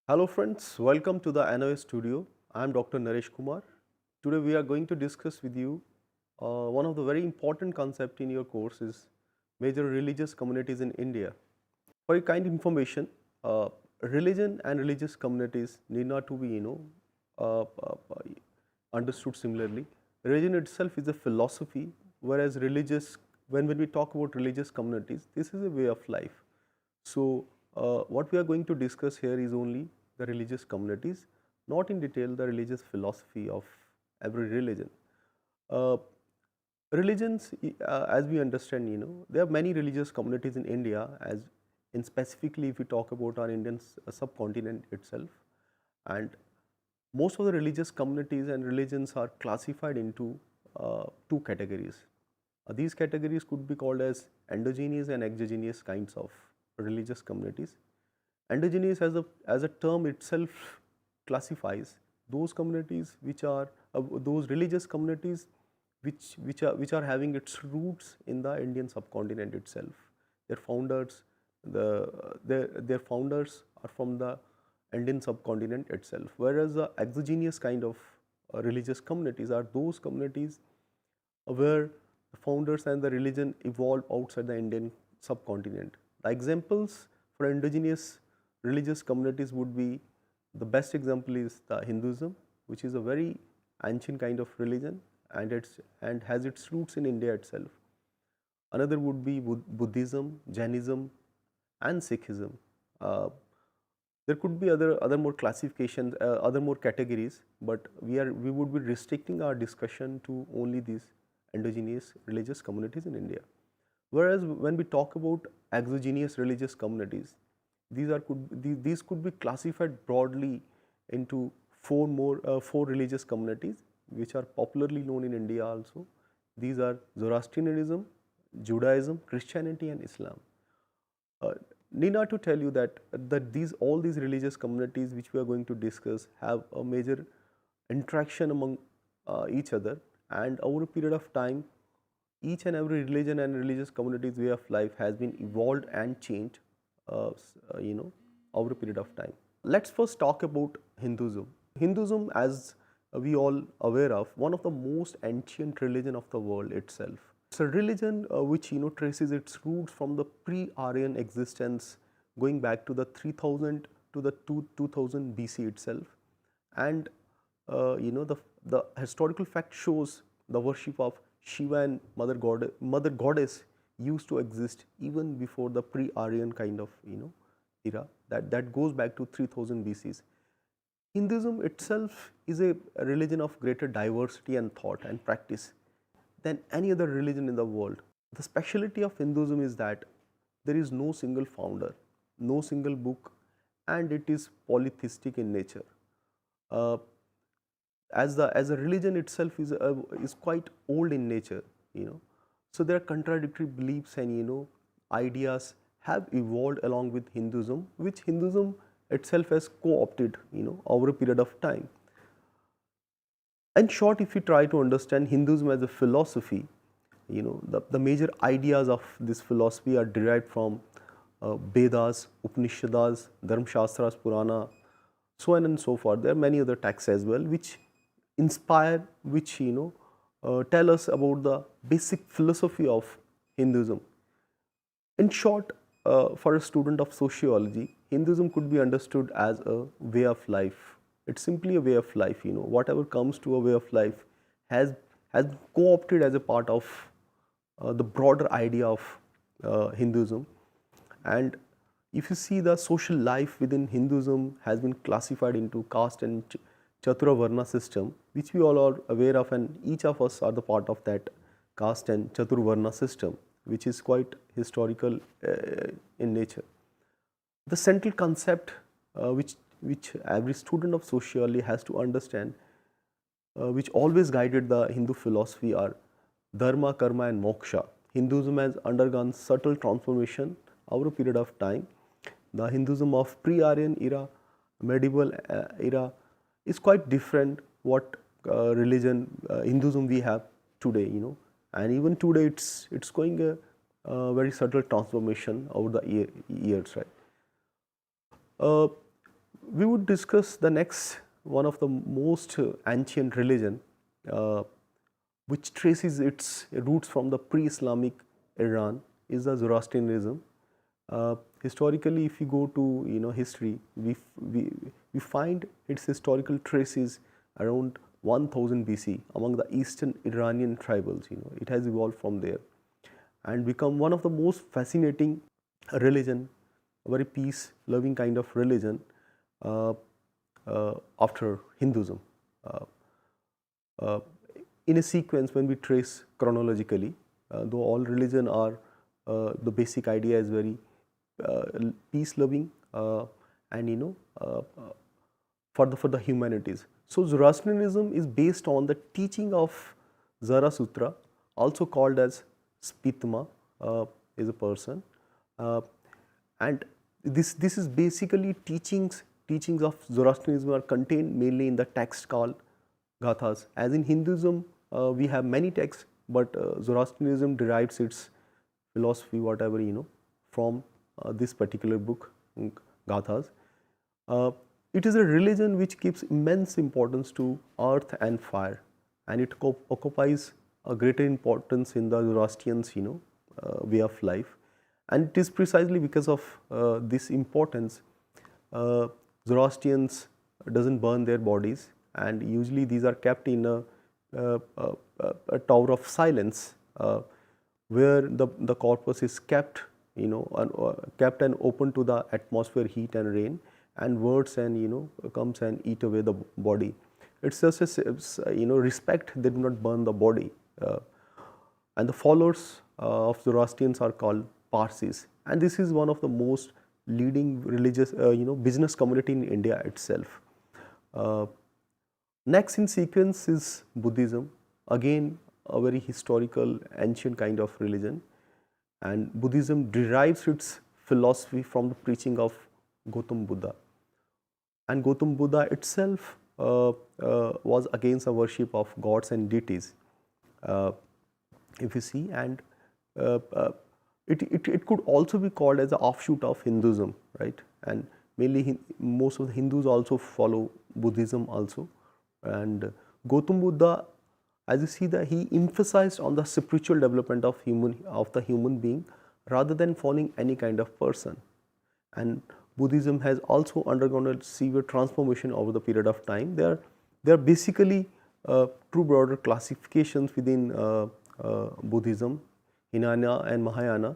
Hello friends, welcome to the NOS studio. I am Dr. Naresh Kumar. Today we are going to discuss with you one of the very important concept in your course is major religious communities in India. For your kind information, religion and religious communities need not to be uh, uh, uh, understood similarly. Religion itself is a philosophy, whereas religious when we talk about religious communities, this is a way of life. So, what we are going to discuss here is only the religious communities, not in detail the religious philosophy of every religion. Uh, Religions, as we understand, there are many religious communities in India, as in specifically if we talk about our Indian subcontinent itself, and most of the religious communities and religions are classified into two categories. These categories could be called as endogenous and exogenous kinds of religious communities. Endogenous as a term itself classifies those communities which are those religious communities which are having its roots in the Indian subcontinent itself. Their founders their founders are from the Indian subcontinent itself, whereas the exogenous kind of religious communities are those communities where the founders and the religion evolved outside the Indian subcontinent. The examples for indigenous religious communities would be, the best example is the Hinduism, which is a very ancient kind of religion and has its roots in India itself. Another would be Buddhism, Jainism, and Sikhism. Uh, there could be other more classifications, other more categories, but we would be restricting our discussion to only these endogenous religious communities in India. Whereas when we talk about exogenous religious communities, these could be classified broadly into four religious communities which are popularly known in India also. These are Zoroastrianism, Judaism, Christianity, and Islam. Uh, Need not to tell you that these all these religious communities which we are going to discuss have a major interaction among each other, and over a period of time, each and every religion and religious community's way of life has been evolved and changed, over a period of time. Let's first talk about Hinduism. Hinduism, as we all aware of, one of the most ancient religion of the world itself. It's a religion which traces its roots from the pre-Aryan existence, going back to the 3000 to the 2000 BC itself, and the historical fact shows the worship of Shiva and Mother Goddess used to exist even before the pre-Aryan kind of era that goes back to 3000 BCs. Hinduism itself is a religion of greater diversity and thought and practice than any other religion in the world. The speciality of Hinduism is that there is no single founder, no single book, and it is polytheistic in nature. Uh, as a religion itself is quite old in nature, so there are contradictory beliefs and ideas have evolved along with Hinduism, which Hinduism itself has co-opted over a period of time. In short, if you try to understand Hinduism as a philosophy, the major ideas of this philosophy are derived from Vedas, Upanishads, Dharmashastras, Purana, so on and so forth. There are many other texts as well which inspire, which tell us about the basic philosophy of Hinduism. In short, for a student of sociology, Hinduism could be understood as a way of life. It's simply a way of life. Whatever comes to a way of life has has co-opted as a part of the broader idea of Hinduism. And if you see, the social life within Hinduism has been classified into caste and Chatura Varna system, which we all are aware of, and each of us are the part of that caste and Chatur Varna system, which is quite historical in nature. The central concept which every student of sociology has to understand, which always guided the Hindu philosophy, are dharma, karma, and moksha. Hinduism has undergone subtle transformation over a period of time. The Hinduism of pre-Aryan era, medieval era, is quite different what religion Hinduism we have today. And even today it's going a very subtle transformation over the years, right? Uh, We would discuss the next one of the most ancient religion, uh, which traces its roots from the pre-Islamic Iran, is the Zoroastrianism. Historically, if you go to history, we find its historical traces around 1000 BC among the Eastern Iranian tribals. It has evolved from there and become one of the most fascinating religion, a very peace-loving kind of religion uh, after Hinduism. Uh, uh, in a sequence, when we trace chronologically, though all religion are, the basic idea is very peace-loving and for the humanities. So Zoroastrianism is based on the teaching of Zarathustra, also called as Spitma, is a person, uh, and this is basically teachings of Zoroastrianism are contained mainly in the text called Gathas. As in Hinduism, we have many texts, but Zoroastrianism derives its philosophy, whatever from this particular book, Gathas. Uh, it is a religion which gives immense importance to earth and fire, and it occupies a greater importance in the Zoroastrians, way of life. And it is precisely because of this importance, uh, Zoroastrians doesn't burn their bodies, and usually these are kept in a tower of silence, where the corpus is kept, kept and open to the atmosphere, heat and rain, and words and comes and eat away the body. It's just a respect. They do not burn the body, and the followers of Zoroastrians are called Parsis, and this is one of the most leading religious business community in India itself. Uh, Next in sequence is Buddhism, again a very historical ancient kind of religion, and Buddhism derives its philosophy from the preaching of Gautam Buddha, and Gautam Buddha itself was against the worship of gods and deities, uh, if you see, and uh, uh, it could also be called as an offshoot of Hinduism, right? And mainly most of the Hindus also follow Buddhism also, and Gautam Buddha, as you see, that he emphasized on the spiritual development of the human being rather than following any kind of person. And Buddhism has also undergone a severe transformation over the period of time. They are basically two broader classifications within Buddhism, Hinayana and Mahayana,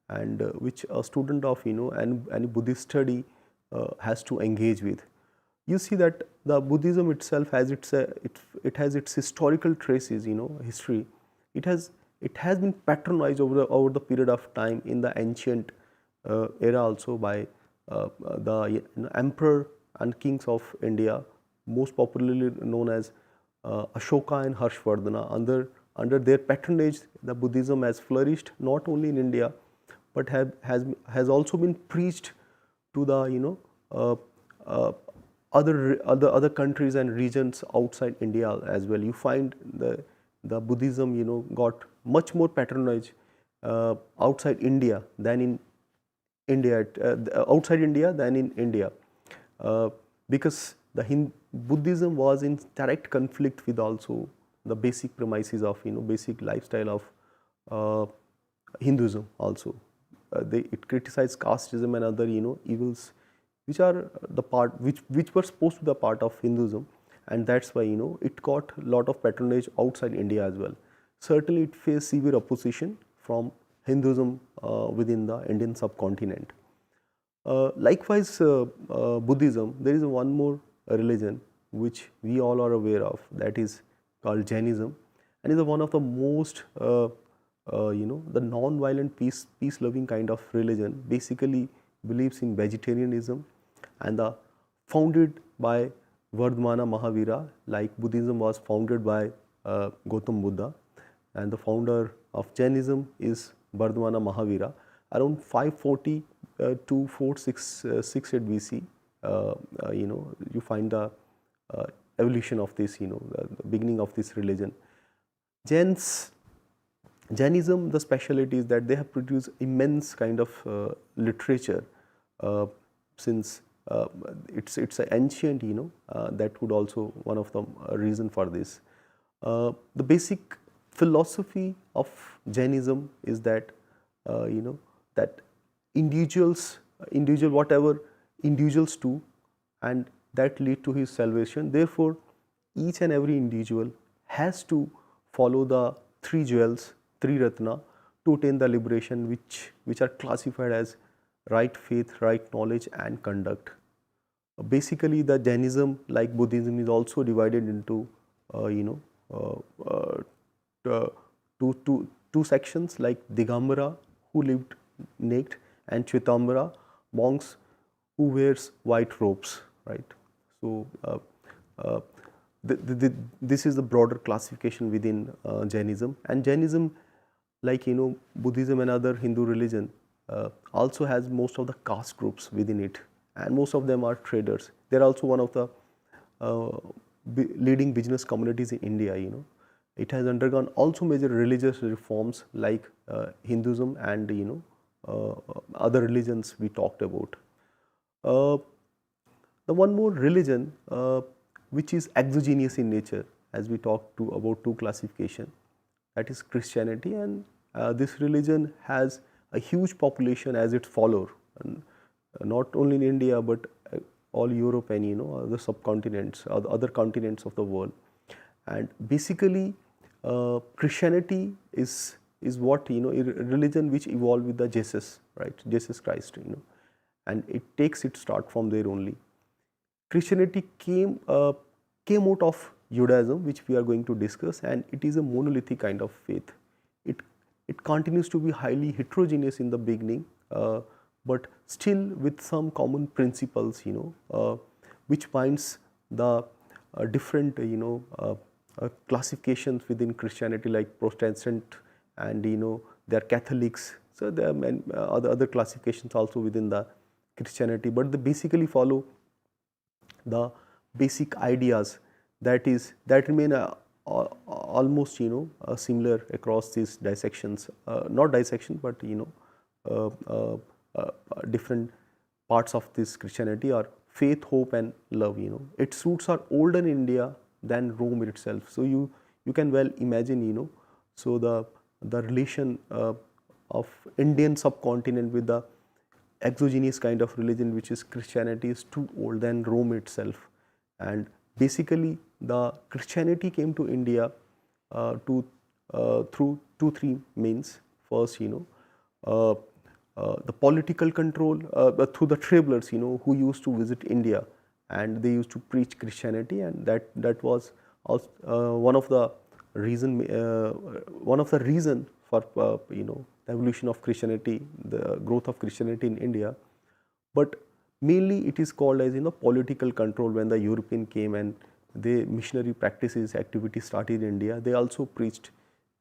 and which a student of any Buddhist study has to engage with. You see that the Buddhism itself has it has its historical traces, history. It has been patronized over the period of time in the ancient era also by the emperor and kings of India, most popularly known as Ashoka and Harshvardhana. Under their patronage, the Buddhism has flourished not only in India, but has also been preached to the uh, uh, other countries and regions outside India as well. You find the Buddhism got much more patronage outside India than in outside India than in India, uh, because the Buddhism was in direct conflict with also the basic premises of basic lifestyle of uh, Hinduism also. It criticized casteism and other evils, which are the part which were supposed to be the part of Hinduism, and that's why it got a lot of patronage outside India as well. Certainly, it faced severe opposition from Hinduism within the Indian subcontinent. Likewise, Buddhism, there is one more religion which we all are aware of, that is called Jainism, and is one of the most the non-violent peace-loving kind of religion. Basically, believes in vegetarianism, and the founded by Vardhamana Mahavira, like Buddhism was founded by Gautam Buddha, and the founder of Jainism is Vardhamana Mahavira. Around 540 to 4668 BC, you find the evolution of this, the beginning of this religion. Jainism, the speciality is that they have produced immense kind of literature since uh, it's an ancient, that would also one of the reason for this. The basic philosophy of Jainism is that that individual whatever individuals do, and that lead to his salvation. Therefore, each and every individual has to follow the three jewels, three ratna, to attain the liberation, which are classified as right faith, right knowledge, and conduct. Basically, the Jainism, like Buddhism, is also divided into uh, uh, uh, two sections, like Digambara, who lived naked, and Shvetambara, monks who wears white robes, right? So uh, this is the broader classification within Jainism. And Jainism, like Buddhism and other Hindu religion, also has most of the caste groups within it, and most of them are traders. They're also one of the uh, leading business communities in India. It has undergone also major religious reforms, like Hinduism and other religions we talked about. Uh, the one more religion which is exogenous in nature, as we talked to about two classification, that is Christianity. And this religion has a huge population as its follower, and not only in India but all Europe and other subcontinents, other continents of the world. And basically, Christianity is what a religion which evolved with the Jesus, right? Jesus Christ, and it takes its start from there only. Christianity came out of Judaism, which we are going to discuss, and it is a monolithic kind of faith. It continues to be highly heterogeneous in the beginning, but still with some common principles, which binds the different classifications within Christianity, like Protestant, and they are Catholics. So there are many, other classifications also within the Christianity, but they basically follow the basic ideas that remain almost similar across these dissections, not dissection, but uh, uh, different parts of this Christianity are faith, hope, and love. Its roots are older in India than Rome itself. So you can well imagine, so the relation of Indian subcontinent with the exogenous kind of religion, which is Christianity, is too old than Rome itself. And basically, the Christianity came to India through three means. First, uh, the political control through the travelers, who used to visit India, and they used to preach Christianity, and that was also, one of the reason for the evolution of Christianity, the growth of Christianity in India. But mainly it is called as political control. When the European came and they missionary practices activity started in India, they also preached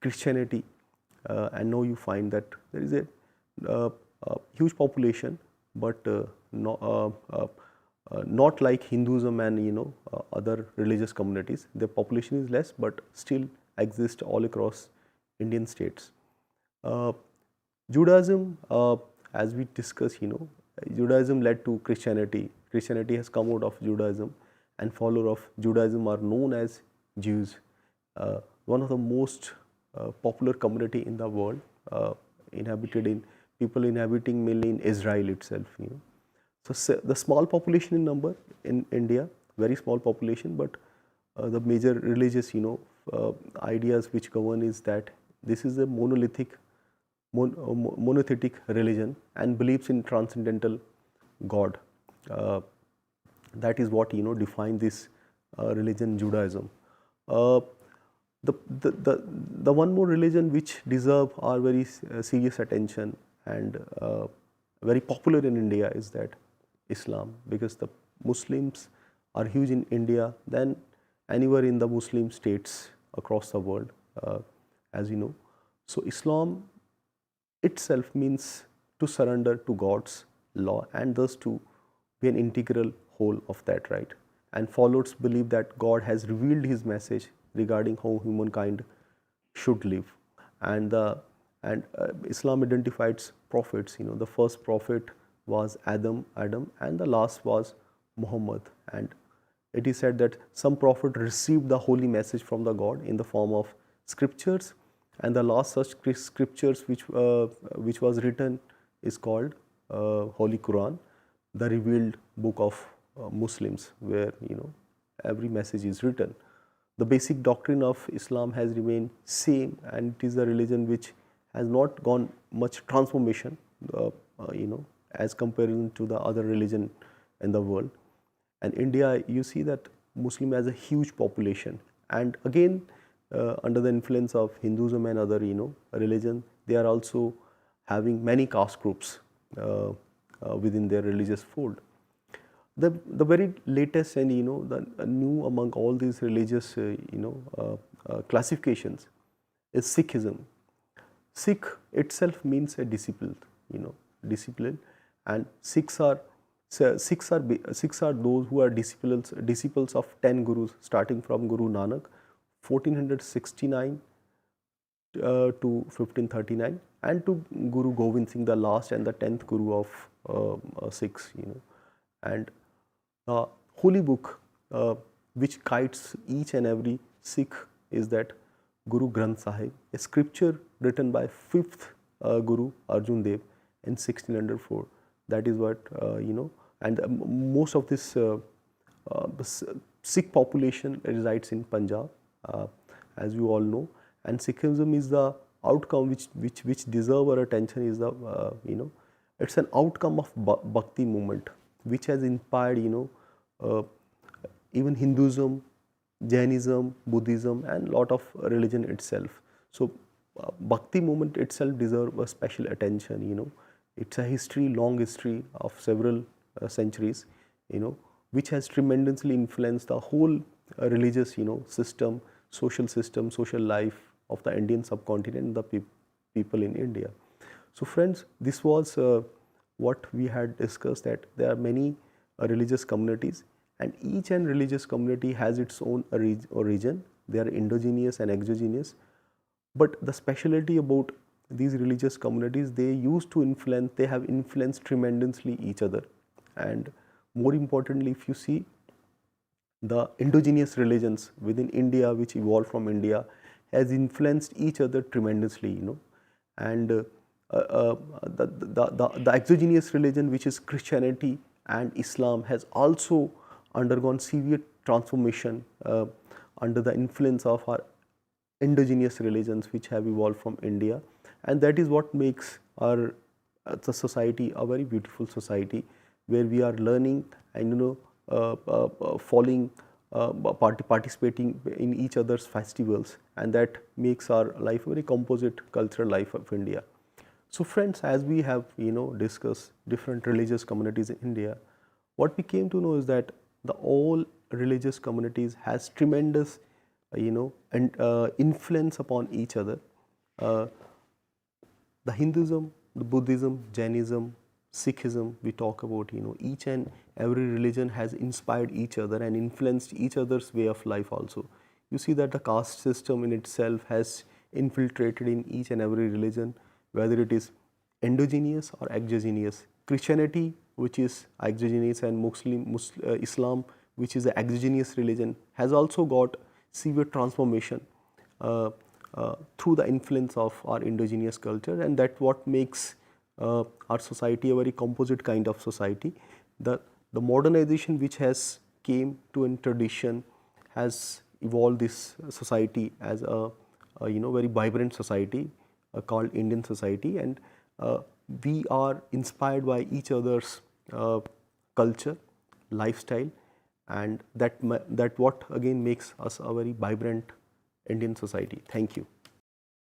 Christianity, and now you find that there is a huge population, but not like Hinduism and other religious communities. The population is less, but still exist all across Indian states. Uh, Judaism, as we discussed, Judaism led to Christianity. Christianity has come out of Judaism, and followers of Judaism are known as Jews. One of the most popular community in the world, people inhabiting mainly in Israel itself. So the small population in number in India, very small population, but the major religious ideas which govern is that this is a monotheistic religion and believes in transcendental God. That is what define this religion, Judaism. The one more religion which deserve our very serious attention and very popular in India is that Islam, because the Muslims are huge in India than anywhere in the Muslim states across the world, as you know. So Islam itself means to surrender to God's law, and thus to be an integral whole of that, right? And followers believe that God has revealed his message regarding how humankind should live. And Islam identifies prophets. The first prophet was Adam, and the last was Muhammad. And it is said that some prophet received the holy message from the God in the form of scriptures, and the last such scriptures which was written is called Holy Quran, the revealed book of Muslims, where every message is written. The basic doctrine of Islam has remained same, and it is a religion which has not gone much transformation, as comparison to the other religion in the world. And India, you see that Muslim has a huge population, and again under the influence of Hinduism and other religion, they are also having many caste groups within their religious fold. The very latest and the new among all these religious classifications is Sikhism. Sikh itself means a disciple, discipline, and Sikhs are those who are disciples of 10 gurus, starting from Guru Nanak, 1469 to 1539, and to Guru Gobind Singh, the last and the 10th guru of Sikhs. And the holy book which guides each and every Sikh is that Guru Granth Sahib, a scripture written by 5th Guru Arjan Dev in 1604. That is what and most of this Sikh population resides in Punjab, as you all know. And Sikhism is the outcome which deserve our attention. Is the it's an outcome of Bhakti movement, which has inspired even Hinduism, Jainism, Buddhism, and lot of religion itself. So Bhakti movement itself deserves a special attention. It's a history, long history of several centuries, which has tremendously influenced the whole religious system, social life of the Indian subcontinent and the people in India. So friends, this was what we had discussed, that there are many religious communities, and each and religious community has its own origin. They are endogenous and exogenous, but the specialty about these religious communities, they have influenced tremendously each other. And more importantly, if you see the endogenous religions within India, which evolved from India, has influenced each other tremendously, and the exogenous religion, which is Christianity and Islam, has also undergone severe transformation under the influence of our endogenous religions which have evolved from India. And that is what makes our the society a very beautiful society, where we are learning and participating in each other's festivals, and that makes our life a very composite cultural life of India. So friends, as we have discussed different religious communities in India, what we came to know is that the all religious communities has tremendous influence upon each other. The Hinduism, the Buddhism, Jainism, Sikhism, we talk about, each and every religion has inspired each other and influenced each other's way of life also. You see that the caste system in itself has infiltrated in each and every religion, whether it is endogenous or exogenous. Christianity, which is exogenous, and Islam, which is an exogenous religion, has also got severe transformation through the influence of our indigenous culture, and that what makes our society a very composite kind of society. The modernization which has came to in tradition has evolved this society as a very vibrant society called Indian society, and we are inspired by each other's culture, lifestyle, and that what again makes us a very vibrant Indian society. Thank you.